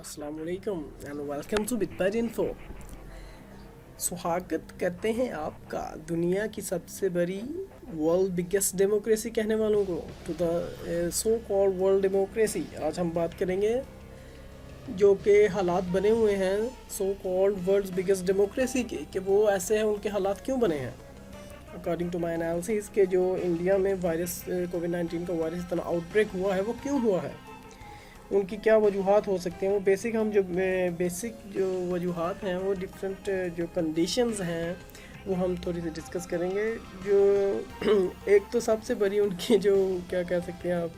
अस्सलाम वालेकुम and welcome to बिटपैट info. स्वागत करते हैं आपका दुनिया की सबसे बड़ी वर्ल्ड बिगेस्ट डेमोक्रेसी कहने वालों को to the so called world democracy. आज हम बात करेंगे जो कि हालात बने हुए हैं सो कॉल्ड वर्ल्ड बिगेस्ट डेमोक्रेसी के, कि वो ऐसे हैं, उनके हालात क्यों बने हैं। अकॉर्डिंग टू माई एनालिसिस के जो इंडिया में वायरस कोविड-19 का वायरस इतना आउटब्रेक हुआ है वो क्यों हुआ है, उनकी क्या वजूहात हो सकते हैं। वो बेसिक जो वजूहात हैं वो डिफरेंट जो कंडीशंस हैं वो हम थोड़ी सी डिस्कस करेंगे। जो एक तो सबसे बड़ी उनकी जो क्या कह सकते हैं आप,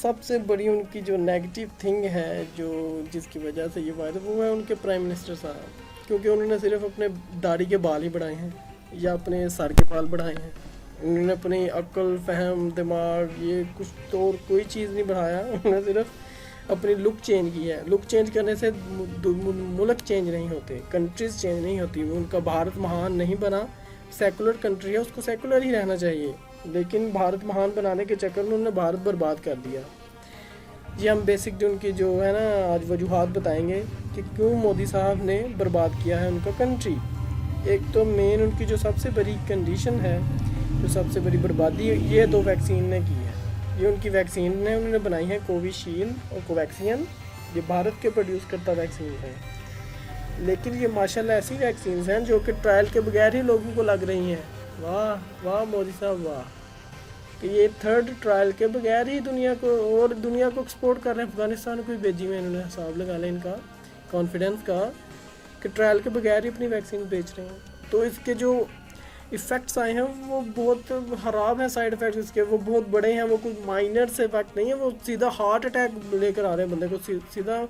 सबसे बड़ी उनकी जो नेगेटिव थिंग है जो जिसकी वजह से ये वायरस हुआ है उनके प्राइम मिनिस्टर साहब, क्योंकि उन्होंने सिर्फ अपने दाढ़ी के बाल ही बढ़ाए हैं या अपने सर के बाल बढ़ाए हैं। उन्होंने अपनी अक्ल फहम दिमाग ये कुछ तो और कोई चीज़ नहीं बढ़ाया, उन्होंने सिर्फ अपनी लुक चेंज की है। लुक चेंज करने से मुल्क चेंज नहीं होते, कंट्रीज़ चेंज नहीं होती। उनका भारत महान नहीं बना, सेकुलर कंट्री है, उसको सेकुलर ही रहना चाहिए, लेकिन भारत महान बनाने के चक्कर में उन्होंने भारत बर्बाद कर दिया। ये हम बेसिक जो उनकी जो है ना आज वजूहात बताएंगे कि क्यों मोदी साहब ने बर्बाद किया है उनका कंट्री। एक तो मेन उनकी जो सबसे बड़ी कंडीशन है, जो सबसे बड़ी बर्बादी ये दो वैक्सीन ने की है। ये उनकी वैक्सीन ने उन्होंने बनाई है कोविशील्ड और कोवैक्सीन, ये भारत के प्रोड्यूस करता वैक्सीन है। लेकिन ये माशाल्लाह ऐसी वैक्सीन हैं जो कि ट्रायल के बगैर ही लोगों को लग रही हैं। वाह वाह मोदी साहब वाह, कि ये थर्ड ट्रायल के बगैर ही दुनिया को एक्सपोर्ट कर रहे हैं। अफगानिस्तान को भी भेजी में इन्होंने, हिसाब लगा लें इनका कॉन्फिडेंस का, कि ट्रायल के बगैर ही अपनी वैक्सीन बेच रहे हैं। तो इसके जो इफ़ेक्ट्स आए हैं वो बहुत ख़राब हैं, साइड इफ़ेक्ट्स इसके वो बहुत बड़े हैं। वो कुछ माइनर से इफेक्ट नहीं है, वो सीधा हार्ट अटैक लेकर आ रहे हैं बंदे को, सीधा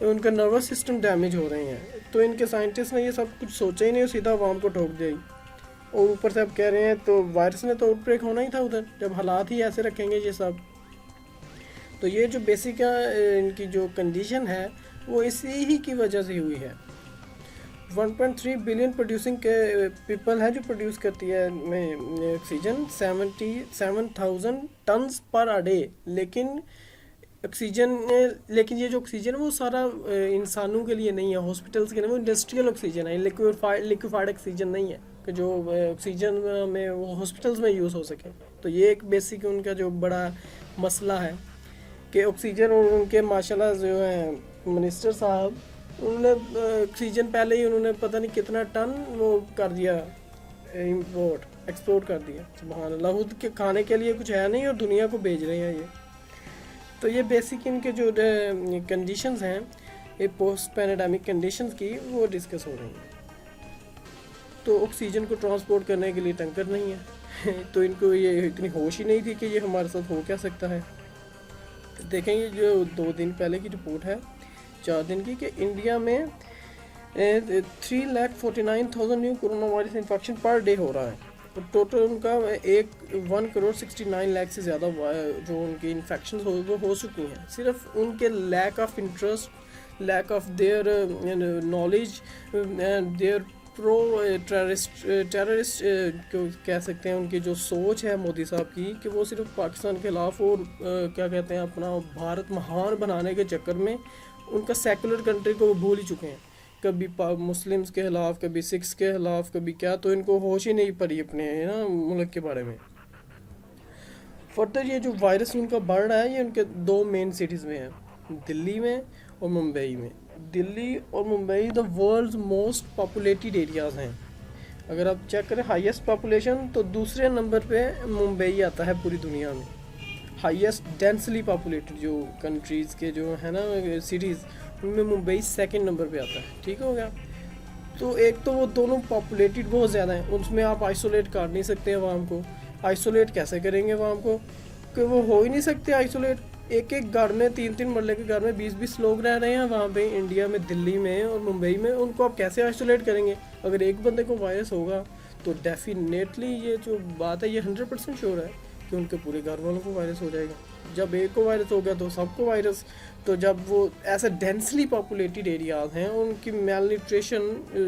उनका नर्वस सिस्टम डैमेज हो रहे हैं। तो इनके साइंटिस्ट ने ये सब कुछ सोचा ही नहीं, सीधा आवाम को ठोक दिया। और ऊपर से अब कह रहे हैं तो वायरस ने तो आउटब्रेक होना ही था उधर, जब हालात ही ऐसे रखेंगे ये सब। तो ये जो बेसिक इनकी जो कंडीशन है वो इसी ही की वजह से हुई है। 1.3 बिलियन प्रोड्यूसिंग के पीपल है जो प्रोड्यूस करती है ऑक्सीजन, 77,000 टन्स पर अ डे। लेकिन ये जो ऑक्सीजन है वो सारा इंसानों के लिए नहीं है, हॉस्पिटल्स के लिए, वो इंडस्ट्रियल ऑक्सीजन है, लिक्विफाइड ऑक्सीजन नहीं है कि जो ऑक्सीजन में वो हॉस्पिटल्स में यूज़ हो सके। तो ये एक बेसिक उनका जो बड़ा मसला है कि ऑक्सीजन, और उनके माशाल्लाह जो है मिनिस्टर साहब, उन्होंने ऑक्सीजन पहले ही उन्होंने पता नहीं कितना टन वो कर दिया, एक्सपोर्ट कर दिया। सुभान अल्लाह, खुद के खाने के लिए कुछ है नहीं और दुनिया को भेज रहे हैं ये। तो ये बेसिक इनके जो कंडीशंस हैं, ये पोस्ट पैंडेमिक कंडीशंस की वो डिस्कस हो रही हैं। तो ऑक्सीजन को ट्रांसपोर्ट करने के लिए टैंकर नहीं है तो इनको ये इतनी होश ही नहीं थी कि ये हमारे साथ हो क्या सकता है। देखेंगे जो 2 दिन पहले की रिपोर्ट है, 4 दिन की, कि इंडिया में 3,49,000 new corona virus infection per day हो रहा है। तो टोटल उनका 1,69,00,000 से ज़्यादा जो उनकी इन्फेक्शन हो चुकी हैं। सिर्फ उनके lack of interest, lack of their knowledge, their pro terrorist कह सकते हैं, उनकी जो सोच है मोदी साहब की, कि वो सिर्फ पाकिस्तान के खिलाफ और क्या कहते हैं अपना भारत महान बनाने के चक्कर में उनका सेकुलर कंट्री को वो भूल ही चुके हैं। कभी मुस्लिम्स के खिलाफ, कभी सिख्स के खिलाफ, कभी क्या, तो इनको होश ही नहीं पड़ी अपने ना मुल्क के बारे में। फर्दर ये जो वायरस उनका बढ़ रहा है ये उनके 2 मेन सिटीज़ में है, दिल्ली में और मुंबई में। दिल्ली और Mumbai the world's most populated areas हैं। अगर आप चेक करें हाईएस्ट पॉपुलेशन, तो दूसरे नंबर पे मुंबई आता है पूरी दुनिया में। हाईएस्ट डेंसली पॉपुलेटेड जो कंट्रीज़ के जो है ना सिटीज़, उनमें मुंबई 2nd नंबर पे आता है। ठीक हो गया। तो एक तो वो दोनों पॉपुलेटेड बहुत ज़्यादा हैं, उसमें आप आइसोलेट कर नहीं सकते आवाम को। आइसोलेट कैसे करेंगे आवाम को, कि वो हो ही नहीं सकते आइसोलेट। एक घर में 3-3 मरले के घर में 20-20 लोग रह रहे हैं वहाँ पे इंडिया में, दिल्ली में और मुंबई में, उनको आप कैसे आइसोलेट करेंगे। अगर एक बंदे को वायरस होगा तो डेफिनेटली ये जो बात है ये 100% श्योर है कि उनके पूरे घर वालों को वायरस हो जाएगा। जब एक को वायरस हो गया तो सबको वायरस। तो जब वो ऐसे डेंसली पॉपुलेटेड एरियाज हैं उनकी मेल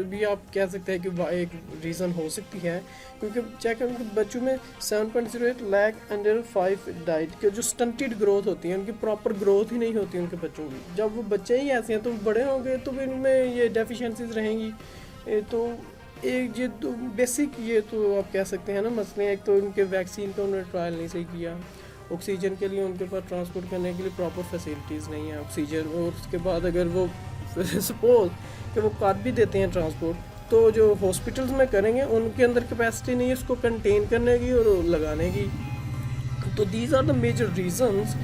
भी आप कह सकते हैं कि एक रीज़न हो सकती है, क्योंकि चेक करें कि बच्चों में 7.08 लाख अंडर 5 डाइट के जो स्टंटेड ग्रोथ होती है, उनकी प्रॉपर ग्रोथ ही नहीं होती उनके बच्चों की। जब वो बच्चे ही ऐसे हैं तो बड़े होंगे तो फिर उनमें ये डेफिशिएंसीज रहेंगी। तो एक ये तो बेसिक ये तो आप कह सकते हैं ना मसले। एक तो उनके वैक्सीन का उन्होंने ट्रायल नहीं सही किया, ऑक्सीजन के लिए उनके पास ट्रांसपोर्ट करने के लिए प्रॉपर फैसिलिटीज़ नहीं है ऑक्सीजन। और उसके बाद अगर वो सपोज कि वो कर भी देते हैं ट्रांसपोर्ट, तो जो हॉस्पिटल्स में करेंगे उनके अंदर कैपेसिटी नहीं है इसको कंटेन करने की और लगाने की। तो these are the major reasons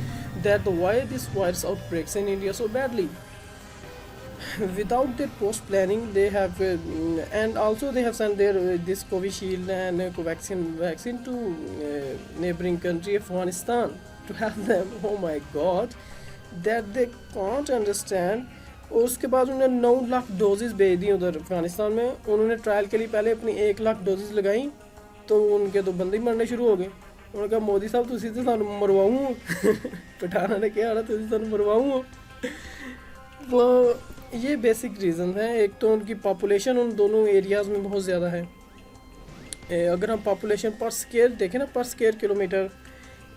that why this virus outbreaks in India so badly without their post planning. They have and also they have sent their this Covishield and Covaxin vaccine to neighboring country Afghanistan to have them. Oh my god, that they can't understand. और उसके बाद उन्होंने 9 lakh doses भेज दी उधर अफगानिस्तान में। उन्होंने trial के लिए पहले अपनी 1 लाख डोजेस लगाई, तो उनके तो बंदे ही मरने शुरू हो गए। उन्होंने कहा मोदी साहब तुसी तो सानू मरवाऊँ पठाना ने कहा तुसी सानू मरवाऊँ। वो ये बेसिक रीज़न है। एक तो उनकी पॉपुलेशन उन दोनों एरियाज़ में बहुत ज़्यादा है। अगर हम पॉपुलेशन पर स्क्वायर देखें ना, पर स्क्वायर किलोमीटर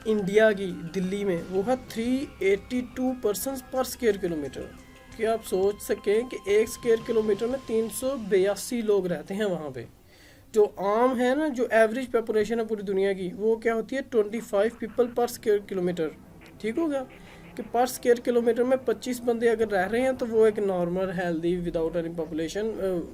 इंडिया की दिल्ली में वो है 382 पर्सन्स पर स्क्वायर किलोमीटर। कि आप सोच सकें कि 1 स्क्वायर किलोमीटर में 382 लोग रहते हैं वहाँ पे। जो आम है ना, जो एवरेज पॉपुलेशन है पूरी दुनिया की, वो क्या होती है 25 पीपल पर स्क्वायर किलोमीटर। ठीक हो गया कि पर स्क्वायर किलोमीटर में 25 बंदे अगर रह रहे हैं तो वो एक normal healthy without any population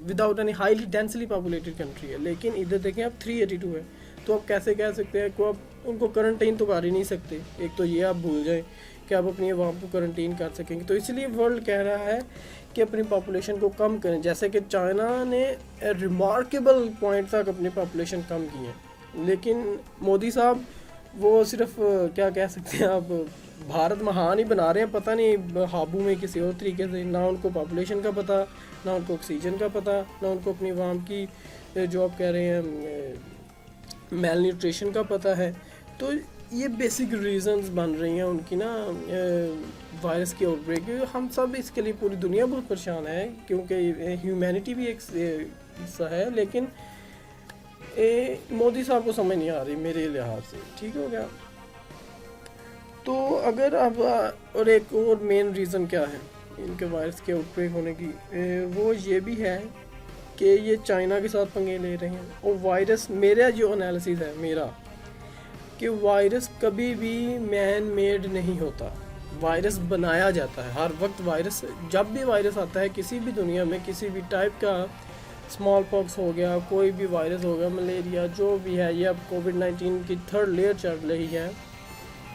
without any highly densely populated country है। लेकिन इधर देखें आप 382 है, तो आप कैसे कह सकते हैं को आप उनको क्वारंटाइन तो कर ही नहीं सकते। एक तो ये आप भूल जाएं कि आप अपनी आवाम को क्वारंटाइन कर सकेंगे। तो इसलिए वर्ल्ड कह रहा है कि अपनी पॉपुलेशन को कम करें। जैसे कि चाइना ने रिमार्केबल पॉइंट तक अपनी पॉपुलेशन कम की है, लेकिन मोदी साहब वो सिर्फ क्या कह सकते हैं आप भारत महान ही बना रहे हैं, पता नहीं हाबू में किसी और तरीके से। ना उनको पॉपुलेशन का पता, ना उनको ऑक्सीजन का पता, ना उनको अपनी आवाम की जो आप कह रहे हैं मेल न्यूट्रिशन का पता है। तो ये बेसिक रीजंस बन रही हैं उनकी ना वायरस की आउटब्रेक। हम सब इसके लिए पूरी दुनिया बहुत परेशान है, क्योंकि ह्यूमैनिटी भी एक हिस्सा है। लेकिन मोदी साहब को समझ नहीं आ रही मेरे लिहाज से। ठीक हो गया। तो अगर अब और एक और मेन रीज़न क्या है इनके वायरस के आउटब्रेक होने की, वो ये भी है कि ये चाइना के साथ पंगे ले रहे हैं। और वायरस, मेरा जो एनालिसिस है मेरा, कि वायरस कभी भी मैन मेड नहीं होता, वायरस बनाया जाता है हर वक्त। वायरस जब भी वायरस आता है किसी भी दुनिया में, किसी भी टाइप का, स्मॉल पॉक्स हो गया, कोई भी वायरस हो गया, मलेरिया, जो भी है, ये अब कोविड-19 की 3rd लेयर चल रही है।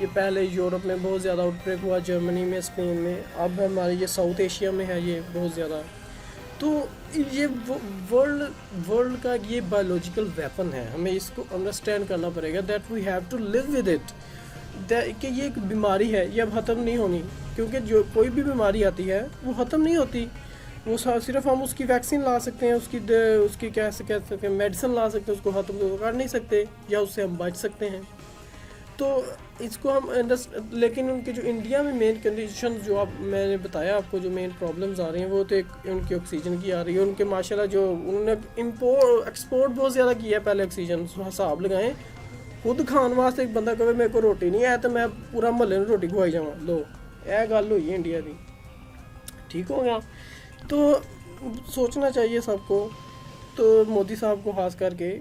ये पहले यूरोप में बहुत ज़्यादा आउटब्रेक हुआ, जर्मनी में, स्पेन में, अब हमारे ये साउथ एशिया में है ये बहुत ज़्यादा। तो ये वर्ल्ड का ये बायोलॉजिकल वेपन है, हमें इसको अंडरस्टैंड करना पड़ेगा that we have to live with it. कि ये एक बीमारी है, ये अब ख़त्म नहीं होनी, क्योंकि जो कोई भी बीमारी आती है वो ख़त्म नहीं होती। वो सिर्फ हम उसकी वैक्सीन ला सकते हैं, उसकी कैसे कह सकते हैं मेडिसिन ला सकते हैं, उसको ख़त्म तो कर नहीं सकते, या उससे हम बच सकते हैं। तो इसको हम लेकिन उनके जो इंडिया में मेन कंडीशन जो आप मैंने बताया आपको, जो मेन प्रॉब्लम्स आ रही हैं, वो तो एक उनकी ऑक्सीजन की आ रही है। उनके माशाल्लाह जो उन्होंने एक्सपोर्ट बहुत ज़्यादा किया है पहले ऑक्सीजन, हिसाब लगाएं, खुद खाने वास्ते एक बंदा कहे मेरे को रोटी नहीं है तो मैं पूरा महल्ले में रोटी खुआई जावा, लो यह गल हुई है इंडिया की। ठीक हो गया। तो सोचना चाहिए सबको। तो मोदी साहब को खास करके,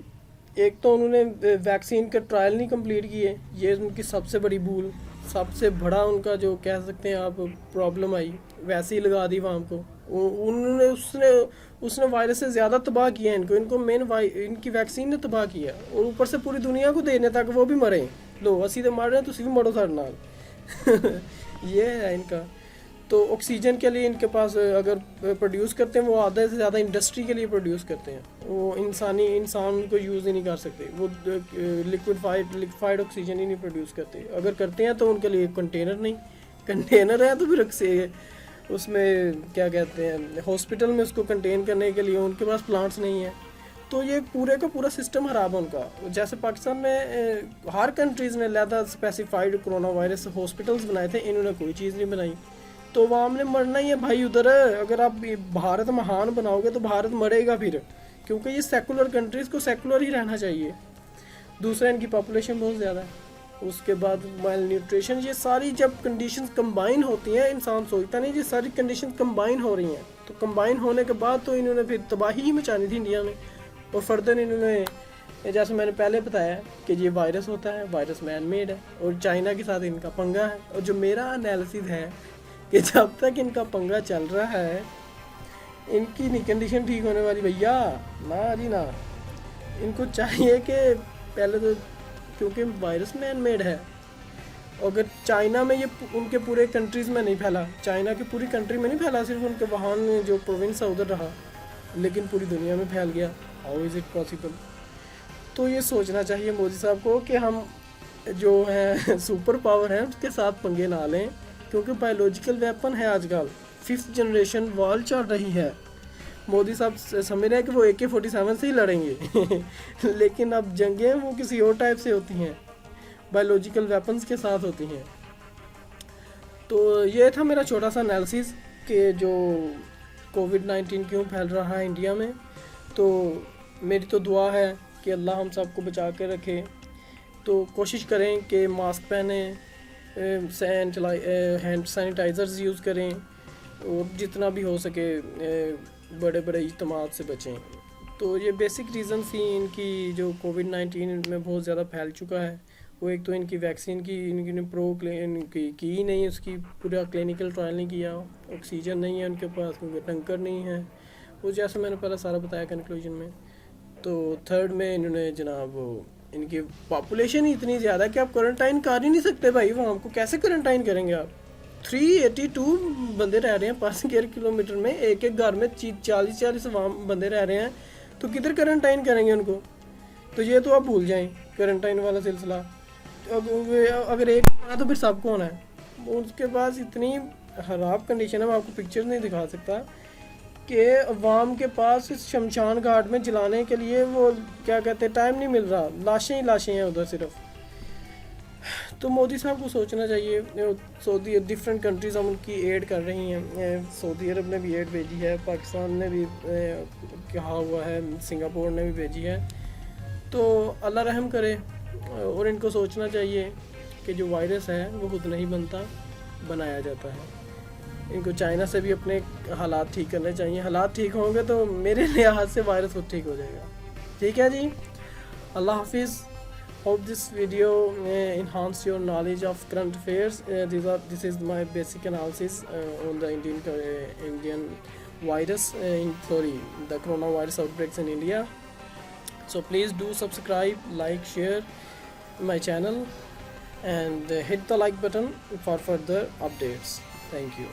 एक तो उन्होंने वैक्सीन का ट्रायल नहीं कंप्लीट किए, ये उनकी सबसे बड़ी भूल, सबसे बड़ा उनका जो कह सकते हैं आप प्रॉब्लम आई, वैसे ही लगा दी वहाँ को उन्होंने। उसने वायरस से ज़्यादा तबाह किया इनको मेन इनकी वैक्सीन ने तबाह किया, और ऊपर से पूरी दुनिया को देने तक वो भी मरे। लो असी तो मर रहे हैं, तुसी भी मरो साढ़े नाल ये है इनका। तो ऑक्सीजन के लिए इनके पास अगर प्रोड्यूस करते हैं, वो आधे से ज़्यादा इंडस्ट्री के लिए प्रोड्यूस करते हैं, वो इंसान को यूज़ ही नहीं कर सकते। वो लिक्विफाइड ऑक्सीजन ही नहीं प्रोड्यूस करते। अगर करते हैं तो उनके लिए कंटेनर है, तो फिर उसमें क्या कहते हैं, हॉस्पिटल में उसको कंटेन करने के लिए उनके पास प्लांट्स नहीं है। तो ये पूरे का पूरा सिस्टम खराब है उनका। जैसे पाकिस्तान में हर कंट्रीज़ ने लहदा स्पेसिफाइड कोरोना वायरस हॉस्पिटल्स बनाए थे, इन्होंने कोई चीज़ नहीं बनाई। तो अवाम ने मरना ही है भाई उधर। अगर आप भारत महान बनाओगे तो भारत मरेगा फिर, क्योंकि ये सेकुलर कंट्रीज़ को सेकुलर ही रहना चाहिए। दूसरा, इनकी पॉपुलेशन बहुत ज़्यादा है। उसके बाद माल न्यूट्रिशन, ये सारी जब कंडीशंस कंबाइन होती हैं, इंसान सोचता नहीं, ये सारी कंडीशंस कंबाइन हो रही हैं। तो कंबाइन होने के बाद तो इन्होंने फिर तबाही ही मचानी थी इंडिया में। और फर्दर इन्होंने, जैसे मैंने पहले बताया कि ये वायरस होता है, वायरस मैन मेड है और चाइना के साथ इनका पंगा है। और जो मेरा एनालिसिस है कि जब तक इनका पंगा चल रहा है इनकी नहीं कंडीशन ठीक होने वाली भैया, ना जी ना। इनको चाहिए कि पहले तो, क्योंकि वायरस मैन मेड है, अगर चाइना में ये उनके पूरे कंट्रीज़ में नहीं फैला, चाइना की पूरी कंट्री में नहीं फैला, सिर्फ उनके वहां जो प्रोविंस है उधर रहा, लेकिन पूरी दुनिया में फैल गया। How is it possible? तो ये सोचना चाहिए मोदी साहब को कि हम जो है सुपर पावर है उसके साथ पंगे ना लें, क्योंकि बायोलॉजिकल वेपन है आजकल, 5th जनरेशन वॉर चल रही है। मोदी साहब समझ रहे हैं कि वो AK-47 से ही लड़ेंगे लेकिन अब जंगें वो किसी और टाइप से होती हैं, बायोलॉजिकल वेपन्स के साथ होती हैं। तो ये था मेरा छोटा सा एनालिसिस कि जो कोविड-19 क्यों फैल रहा है इंडिया में। तो मेरी तो दुआ है कि अल्लाह हम सबको बचा के रखे। तो कोशिश करें कि मास्क पहने, हैंड सैनिटाइज़र्स यूज़ करें और जितना भी हो सके बड़े बड़े इज्तिमात से बचें। तो ये बेसिक रीज़न थी इनकी, जो कोविड-19 में बहुत ज़्यादा फैल चुका है। वो एक तो इनकी वैक्सीन की इनकी की नहीं, उसकी पूरा क्लिनिकल ट्रायल नहीं किया, ऑक्सीजन नहीं है उनके पास क्योंकि टंकर नहीं है, वो जैसे मैंने पहले सारा बताया कंक्लूजन में। तो थर्ड में इन्होंने जनाब इनकी पॉपुलेशन ही इतनी ज़्यादा है कि आप क्वारंटाइन कर ही नहीं सकते भाई। वो हमको कैसे क्वारंटाइन करेंगे आप? 382 बंदे रह रहे हैं पर स्क्वायर किलोमीटर में, एक एक घर में 40-40 बंदे रह रहे हैं, तो किधर क्वारंटाइन करेंगे उनको? तो ये तो आप भूल जाएं क्वारंटाइन वाला सिलसिला। अगर एक होना तो फिर सबको होना है। उसके पास इतनी ख़राब कंडीशन है, मैं आपको पिक्चर नहीं दिखा सकता, कि अवाम के पास इस शमशान घाट में जलाने के लिए वो क्या कहते हैं टाइम नहीं मिल रहा, लाशें ही लाशें हैं उधर सिर्फ। तो मोदी साहब को सोचना चाहिए। सऊदी डिफरेंट कंट्रीज़ हम उनकी एड कर रही हैं, सऊदी अरब ने भी एड भेजी है, पाकिस्तान ने भी कहा हुआ है, सिंगापुर ने भी भेजी है। तो अल्लाह रहम करे और इनको सोचना चाहिए कि जो वायरस है वो खुद नहीं बनता, बनाया जाता है। इनको चाइना से भी अपने हालात ठीक करने चाहिए। हालात ठीक होंगे तो मेरे लिहाज से वायरस खुद ठीक हो जाएगा। ठीक है जी, अल्लाह हाफिज़। Hope this video enhance your knowledge of current affairs. This is my basic analysis on the Indian virus, the coronavirus outbreaks in India. So please do subscribe, like, share my channel, and hit the like button for further updates. Thank you.